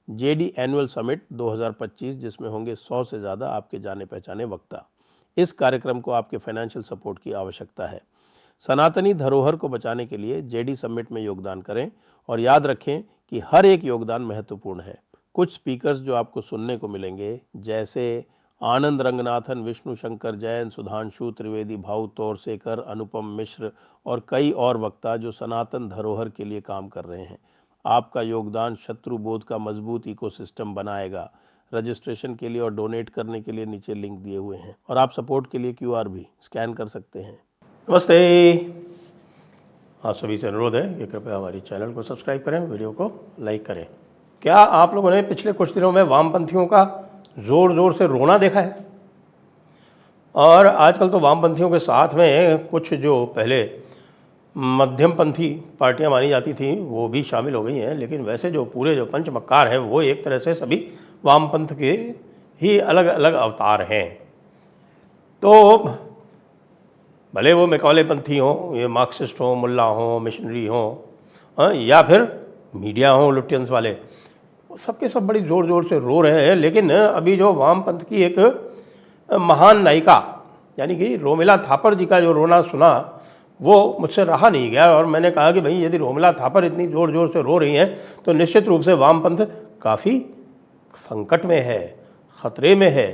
JD annual summit 2025, जिसमें होंगे 100 से ज़्यादा आपके जाने पहचाने वक्ता। इस कार्यक्रम को आपके फाइनेंशियल सपोर्ट की आवश्यकता है। सनातनी धरोहर को बचाने के लिए जेडी समिट में योगदान करें और याद रखें कि हर एक योगदान महत्वपूर्ण है। कुछ स्पीकर्स जो आपको सुनने को मिलेंगे, जैसे आनंद रंगनाथन, विष्णु शंकर जैन, सुधांशु त्रिवेदी, भाऊ तोरसेकर, अनुपम मिश्र और कई और वक्ता जो सनातन धरोहर के लिए काम कर रहे हैं। आपका योगदान शत्रु बोध का मजबूत इकोसिस्टम बनाएगा। रजिस्ट्रेशन के लिए और डोनेट करने के लिए नीचे लिंक दिए हुए हैं और आप सपोर्ट के लिए QR भी स्कैन कर सकते हैं। नमस्ते, आप सभी से अनुरोध है कि कृपया हमारी चैनल को सब्सक्राइब करें, वीडियो को लाइक करें। क्या आप लोगों ने पिछले कुछ दिनों में वामपंथियों का ज़ोर ज़ोर से रोना देखा है? और आजकल तो वामपंथियों के साथ में कुछ जो पहले मध्यमपंथी पार्टियां मानी जाती थी वो भी शामिल हो गई हैं, लेकिन वैसे जो पूरे जो पंचमक्कार हैं वो एक तरह से सभी वामपंथ के ही अलग अलग अवतार हैं। तो भले वो मैकॉलेपंथी हों, ये मार्क्सिस्ट हों, मुल्ला हों, मिशनरी हों, या फिर मीडिया हों लुटियंस वाले, सबके सब बड़ी ज़ोर ज़ोर से रो रहे हैं। लेकिन अभी जो वामपंथ की एक महान नायिका यानी कि रोमिला थापर जी का जो रोना सुना वो मुझसे रहा नहीं गया और मैंने कहा कि भाई यदि रोमिला थापर इतनी ज़ोर ज़ोर से रो रही हैं तो निश्चित रूप से वामपंथ काफ़ी संकट में है, ख़तरे में है।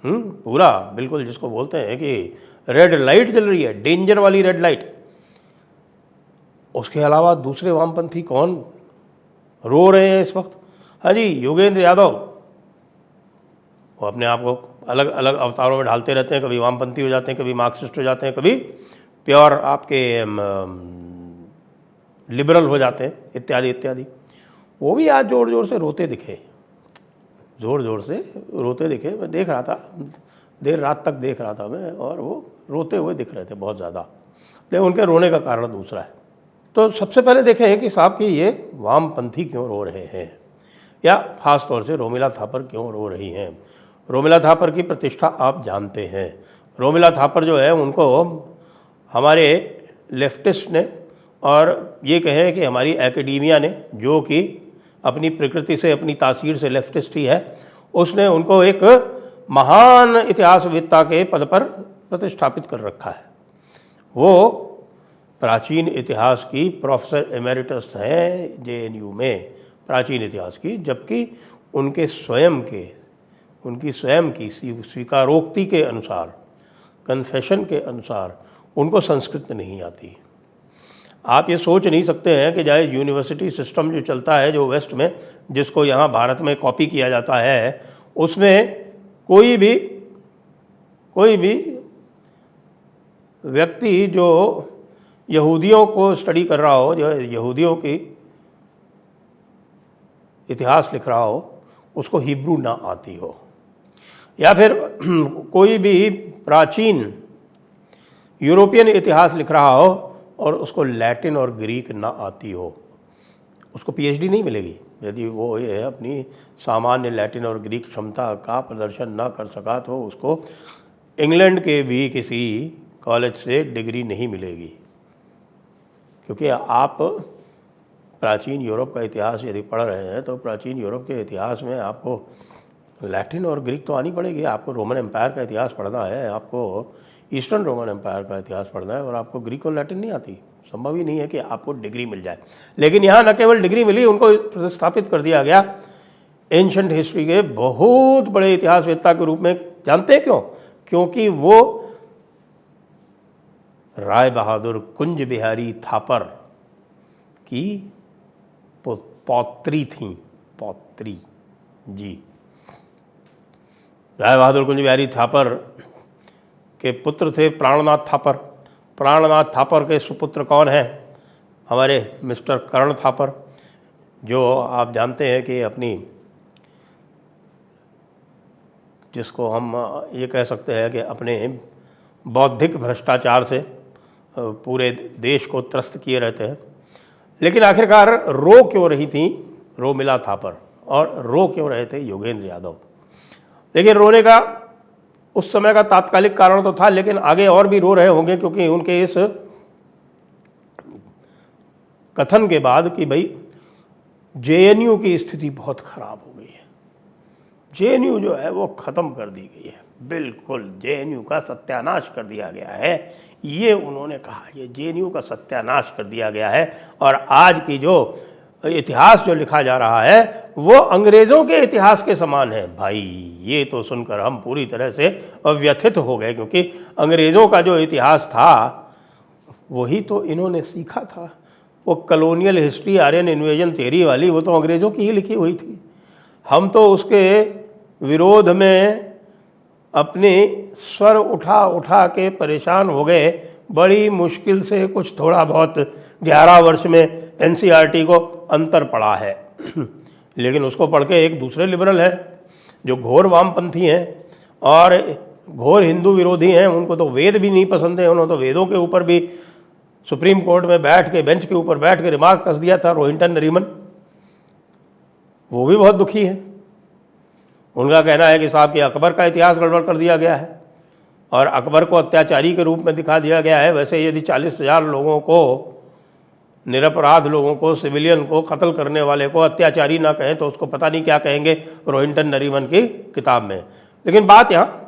पूरा बिल्कुल जिसको बोलते हैं कि रेड लाइट जल रही है, डेंजर वाली रेड लाइट। उसके अलावा दूसरे वामपंथी कौन रो रहे हैं इस वक्त? हाँ जी, योगेंद्र यादव। वो अपने आप को अलग अलग अवतारों में ढालते रहते हैं, कभी वामपंथी हो जाते हैं, कभी मार्क्सिस्ट हो जाते हैं, कभी प्योर आपके लिबरल हो जाते हैं, इत्यादि इत्यादि। वो भी आज ज़ोर ज़ोर से रोते दिखे, ज़ोर ज़ोर से रोते दिखे। मैं देख रहा था, देर रात तक देख रहा था मैं, और वो रोते हुए दिख रहे थे बहुत ज़्यादा। लेकिन उनके रोने का कारण दूसरा है। तो सबसे पहले देखें कि साहब कि ये वामपंथी क्यों रो रहे हैं, या ख़ास तौर से रोमिला थापर क्यों रो रही हैं। रोमिला थापर की प्रतिष्ठा आप जानते हैं। रोमिला थापर जो है उनको हमारे लेफ्टिस्ट ने, और ये कहें कि हमारी एकेडमिया ने, जो कि अपनी प्रकृति से, अपनी तासीर से लेफ्टिस्ट ही है, उसने उनको एक महान इतिहासवेत्ता के पद पर प्रतिष्ठापित कर रखा है। वो प्राचीन इतिहास की प्रोफेसर एमेरिटस हैं JNU में, प्राचीन इतिहास की, जबकि उनकी स्वयं की स्वीकारोक्ति के अनुसार, कन्फेशन के अनुसार उनको संस्कृत नहीं आती। आप ये सोच नहीं सकते हैं कि चाहे यूनिवर्सिटी सिस्टम जो चलता है जो वेस्ट में, जिसको यहाँ भारत में कॉपी किया जाता है, उसमें कोई भी व्यक्ति जो यहूदियों को स्टडी कर रहा हो, जो यहूदियों की इतिहास लिख रहा हो, उसको हिब्रू ना आती हो, या फिर कोई भी प्राचीन यूरोपियन इतिहास लिख रहा हो और उसको लैटिन और ग्रीक ना आती हो, उसको PhD नहीं मिलेगी। यदि वो ये अपनी सामान्य लैटिन और ग्रीक क्षमता का प्रदर्शन ना कर सका तो उसको इंग्लैंड के भी किसी कॉलेज से डिग्री नहीं मिलेगी। क्योंकि आप प्राचीन यूरोप का इतिहास यदि पढ़ रहे हैं तो प्राचीन यूरोप के इतिहास में आपको लैटिन और ग्रीक तो आनी पड़ेगी। आपको रोमन एम्पायर का इतिहास पढ़ना है, आपको ईस्टर्न रोमन एम्पायर का इतिहास पढ़ना है, और आपको ग्रीक और लैटिन नहीं आती। संभव ही नहीं है कि आपको डिग्री मिल जाए। लेकिन यहाँ न केवल डिग्री मिली, उनको प्रतिस्थापित कर दिया गया एंशंट हिस्ट्री के बहुत बड़े इतिहासवेत्ता के रूप में। जानते हैं क्यों? क्योंकि वो राय बहादुर कुंज बिहारी थापर की पौत्री थी। पौत्री जी, राय बहादुर कुंज बिहारी थापर के पुत्र थे प्राणनाथ थापर। प्राणनाथ थापर के सुपुत्र कौन हैं? हमारे मिस्टर कर्ण थापर, जो आप जानते हैं कि अपनी, जिसको हम ये कह सकते हैं कि अपने बौद्धिक भ्रष्टाचार से पूरे देश को त्रस्त किए रहते हैं। लेकिन आखिरकार रो क्यों रही थी रोमिला थापर, और रो क्यों रहे थे योगेंद्र यादव? देखिए, रोने का उस समय का तात्कालिक कारण तो था, लेकिन आगे और भी रो रहे होंगे, क्योंकि उनके इस कथन के बाद कि भाई जेएनयू की स्थिति बहुत ख़राब हो गई है। जेएनयू जो है वो ख़त्म कर दी गई है, बिल्कुल जेएनयू का सत्यानाश कर दिया गया है, ये उन्होंने कहा। ये जेएनयू का सत्यानाश कर दिया गया है और आज की जो इतिहास जो लिखा जा रहा है वो अंग्रेज़ों के इतिहास के समान है। भाई ये तो सुनकर हम पूरी तरह से व्यथित हो गए, क्योंकि अंग्रेज़ों का जो इतिहास था वही तो इन्होंने सीखा था। वो colonial history, Aryan invasion theory वाली, वो तो अंग्रेज़ों की ही लिखी हुई थी। हम तो उसके विरोध में अपनी स्वर उठा उठा के परेशान हो गए। बड़ी मुश्किल से कुछ थोड़ा बहुत 11 वर्ष में एनसीईआरटी को अंतर पड़ा है लेकिन उसको पढ़ के एक दूसरे लिबरल हैं जो घोर वामपंथी हैं और घोर हिंदू विरोधी हैं, उनको तो वेद भी नहीं पसंद है। उन्होंने तो वेदों के ऊपर भी सुप्रीम कोर्ट में बैठ के, बेंच के ऊपर बैठ के रिमार्क कस दिया था। रोहिंटन नरीमन वो भी बहुत दुखी है। उनका कहना है कि साहब कि अकबर का इतिहास गड़बड़ कर दिया गया है और अकबर को अत्याचारी के रूप में दिखा दिया गया है। वैसे यदि 40,000 लोगों को, निरपराध लोगों को, सिविलियन को, कत्ल करने वाले को अत्याचारी ना कहें तो उसको पता नहीं क्या कहेंगे रोहिंटन नरीमन की किताब में। लेकिन बात यहाँ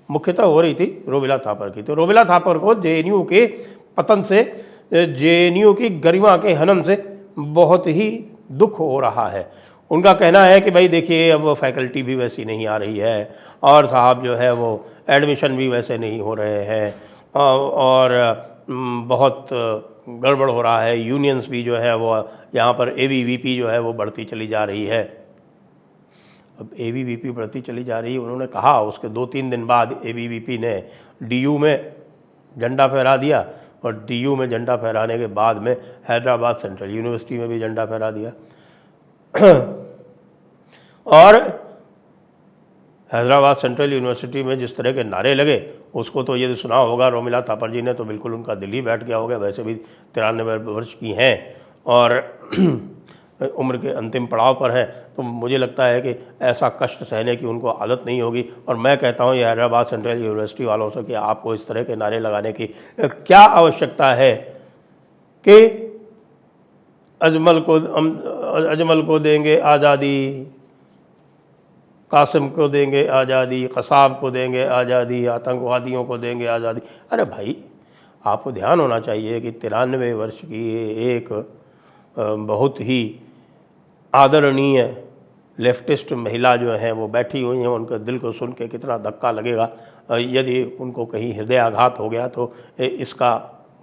मुख्यतः हो रही थी रोमिला थापर की। तो रोमिला थापर को जेएनयू के पतन से, जेएनयू की गरिमा के हनन से बहुत ही दुख हो रहा है। उनका कहना है कि भाई देखिए अब फैकल्टी भी वैसी नहीं आ रही है और साहब जो है वो एडमिशन भी वैसे नहीं हो रहे हैं और बहुत गड़बड़ हो रहा है। यूनियंस भी जो है वो यहाँ पर एबीवीपी जो है वो बढ़ती चली जा रही है। अब एबीवीपी बढ़ती चली जा रही है, उन्होंने कहा। उसके 2-3 दिन बाद एबीवीपी ने डीयू में झंडा फहरा दिया और डीयू में झंडा फहराने के बाद में हैदराबाद सेंट्रल यूनिवर्सिटी में भी झंडा फहरा दिया और हैदराबाद सेंट्रल यूनिवर्सिटी में जिस तरह के नारे लगे उसको तो ये सुना होगा रोमिला थापर जी ने, तो बिल्कुल उनका दिल ही बैठ गया होगा। वैसे भी 93 वर्ष की हैं और उम्र के अंतिम पड़ाव पर हैं, तो मुझे लगता है कि ऐसा कष्ट सहने की उनको आदत नहीं होगी। और मैं कहता हूँ ये हैदराबाद सेंट्रल यूनिवर्सिटी वालों से कि आपको इस तरह के नारे लगाने की क्या आवश्यकता है कि अजमल को देंगे आज़ादी, कासिम को देंगे आज़ादी, कसाब को देंगे आज़ादी, आतंकवादियों को देंगे आज़ादी। अरे भाई आपको ध्यान होना चाहिए कि 93 वर्ष की एक बहुत ही आदरणीय लेफ्टिस्ट महिला जो हैं वो बैठी हुई हैं। उनके दिल को सुन के कितना धक्का लगेगा यदि उनको कहीं हृदयाघात हो गया तो इसका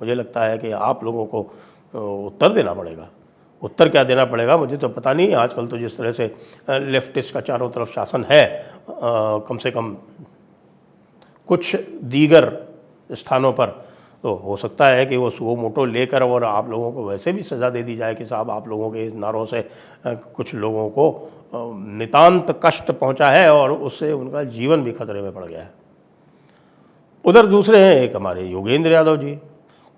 मुझे लगता है कि आप लोगों को उत्तर देना पड़ेगा। उत्तर क्या देना पड़ेगा मुझे तो पता नहीं। आजकल तो जिस तरह से लेफ्टिस्ट का चारों तरफ शासन है, कम से कम कुछ दीगर स्थानों पर, तो हो सकता है कि वो सुओ मोटो लेकर और आप लोगों को वैसे भी सज़ा दे दी जाए कि साहब आप लोगों के इस नारों से कुछ लोगों को नितांत कष्ट पहुंचा है और उससे उनका जीवन भी खतरे में पड़ गया है। उधर दूसरे हैं एक हमारे योगेंद्र यादव जी।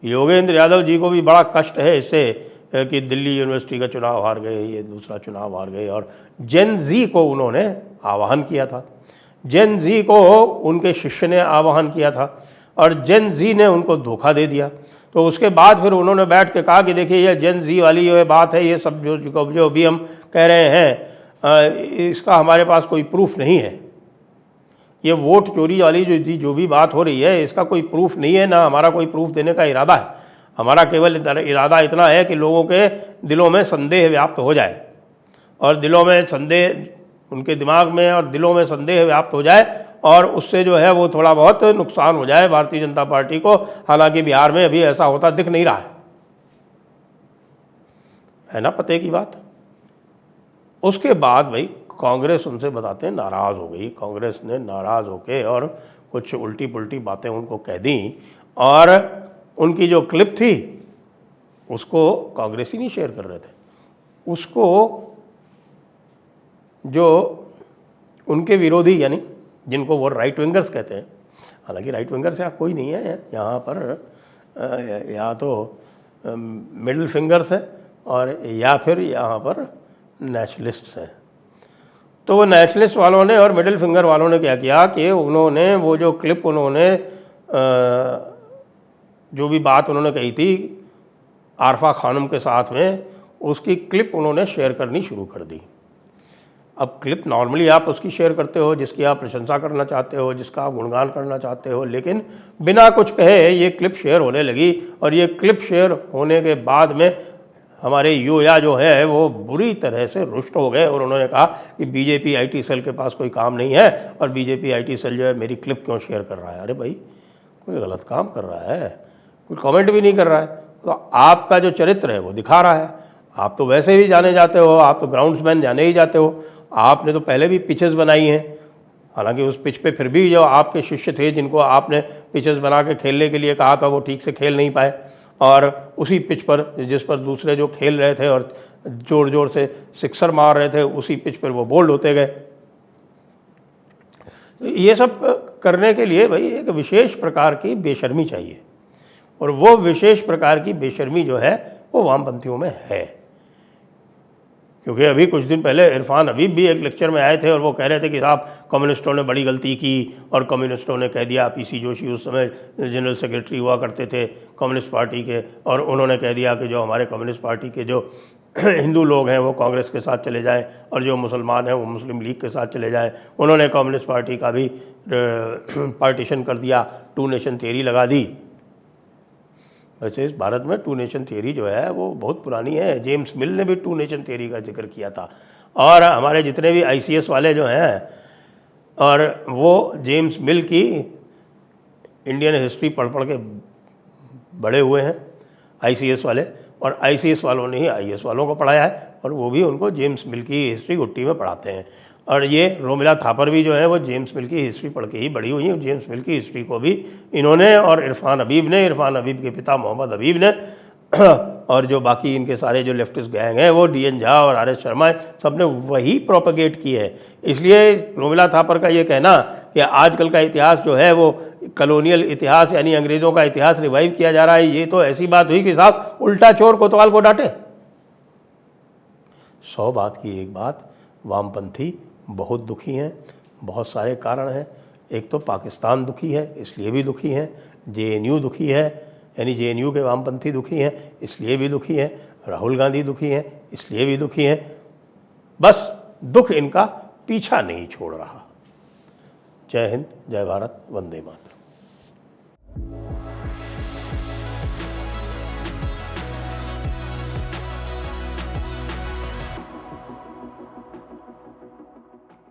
योगेंद्र यादव जी को भी बड़ा कष्ट है इससे कि दिल्ली यूनिवर्सिटी का चुनाव हार गए, ये दूसरा चुनाव हार गए और जेन जी को उन्होंने आह्वान किया था। जेन जी को उनके शिष्य ने आह्वान किया था और जेन जी ने उनको धोखा दे दिया। तो उसके बाद फिर उन्होंने बैठ के कहा कि देखिए ये जेन जी वाली ये बात है, ये सब जो भी हम कह रहे हैं इसका हमारे पास कोई प्रूफ नहीं है। ये वोट चोरी वाली जो भी बात हो रही है इसका कोई प्रूफ नहीं है, ना हमारा कोई प्रूफ देने का इरादा है। हमारा केवल इरादा इतना है कि लोगों के दिलों में संदेह व्याप्त हो जाए और दिलों में संदेह, उनके दिमाग में और दिलों में संदेह व्याप्त हो जाए और उससे जो है वो थोड़ा बहुत नुकसान हो जाए भारतीय जनता पार्टी को। हालांकि बिहार में अभी ऐसा होता दिख नहीं रहा है ना, पते की बात। उसके बाद भाई कांग्रेस उनसे बताते हैं नाराज़ हो गई। कांग्रेस ने नाराज़ होके और कुछ उल्टी पुल्टी बातें उनको कह दी और उनकी जो क्लिप थी उसको कांग्रेसी नहीं शेयर कर रहे थे, उसको जो उनके विरोधी यानी जिनको वो राइट विंगर्स कहते हैं, हालांकि राइट विंगर्स यहाँ कोई नहीं है यहाँ पर, या तो मिडिल फिंगर्स है और या फिर यहाँ पर नेशनलिस्ट्स हैं। तो वो नेशनलिस्ट वालों ने और मिडिल फिंगर वालों ने क्या किया कि उन्होंने वो जो क्लिप उन्होंने जो भी बात उन्होंने कही थी आरफा खानम के साथ में, उसकी क्लिप उन्होंने शेयर करनी शुरू कर दी। अब क्लिप नॉर्मली आप उसकी शेयर करते हो जिसकी आप प्रशंसा करना चाहते हो, जिसका आप गुणगान करना चाहते हो, लेकिन बिना कुछ कहे ये क्लिप शेयर होने लगी और ये क्लिप शेयर होने के बाद में हमारे युवा जो है वो बुरी तरह से रुष्ट हो गए और उन्होंने कहा कि बीजेपी आईटी सेल के पास कोई काम नहीं है और बीजेपी आईटी सेल जो है मेरी क्लिप क्यों शेयर कर रहा है। अरे भाई, कोई गलत काम कर रहा है, कोई कमेंट भी नहीं कर रहा है, तो आपका जो चरित्र है वो दिखा रहा है। आप तो वैसे भी जाने जाते हो, आप तो ग्राउंड्समैन जाने ही जाते हो। आपने तो पहले भी पिचेस बनाई हैं, हालांकि उस पिच पे फिर भी जो आपके शिष्य थे जिनको आपने पिचेस बना के खेलने के लिए कहा था वो ठीक से खेल नहीं पाए, और उसी पिच पर जिस पर दूसरे जो खेल रहे थे और जोर जोर से सिक्सर मार रहे थे उसी पिच पर वो बोल्ड होते गए। ये सब करने के लिए भाई एक विशेष प्रकार की बेशर्मी चाहिए, और वो विशेष प्रकार की बेशर्मी जो है वो वामपंथियों में है। क्योंकि अभी कुछ दिन पहले इरफान हबीब भी एक लेक्चर में आए थे और वो कह रहे थे कि साहब कम्युनिस्टों ने बड़ी गलती की और कम्युनिस्टों ने कह दिया, पीसी जोशी उस समय जनरल सेक्रेटरी हुआ करते थे कम्युनिस्ट पार्टी के, और उन्होंने कह दिया कि जो हमारे कम्युनिस्ट पार्टी के जो हिंदू लोग हैं वो कांग्रेस के साथ चले जाएं और जो मुसलमान हैं वो मुस्लिम लीग के साथ चले जाएं। उन्होंने कम्युनिस्ट पार्टी का भी पार्टीशन कर दिया, 2 नेशन थियरी लगा दी। वैसे इस भारत में 2 नेशन थियरी जो है वो बहुत पुरानी है। जेम्स मिल ने भी 2 नेशन थियरी का जिक्र किया था, और हमारे जितने भी ICS वाले जो हैं और वो जेम्स मिल की इंडियन हिस्ट्री पढ़ के बड़े हुए हैं ICS वाले, और ICS वालों ने ही IAS वालों को पढ़ाया है, और वो भी उनको जेम्स मिल की हिस्ट्री गुट्टी में पढ़ाते हैं। और ये रोमिला थापर भी जो है वो जेम्स मिल की हिस्ट्री पढ़ के ही बड़ी हुई है। जेम्स मिल की हिस्ट्री को भी इन्होंने और इरफान हबीब के पिता मोहम्मद हबीब ने और जो बाकी इनके सारे जो लेफ्टिस्ट गैंग हैं वो DN झा और RS शर्मा सब ने वही प्रोपेगेट की है। इसलिए रोमिला थापर का ये कहना कि आजकल का इतिहास जो है वो कॉलोनियल इतिहास यानी अंग्रेज़ों का इतिहास रिवाइव किया जा रहा है, ये तो ऐसी बात हुई कि साहब उल्टा चोर कोतवाल को डांटे। 100 बात की एक बात, वामपंथी बहुत दुखी हैं, बहुत सारे कारण हैं। एक तो पाकिस्तान दुखी है इसलिए भी दुखी हैं, JNU दुखी है यानी JNU के वामपंथी दुखी हैं इसलिए भी दुखी हैं, राहुल गांधी दुखी हैं इसलिए भी दुखी हैं। बस दुख इनका पीछा नहीं छोड़ रहा। जय हिंद, जय भारत, वंदे मातरम।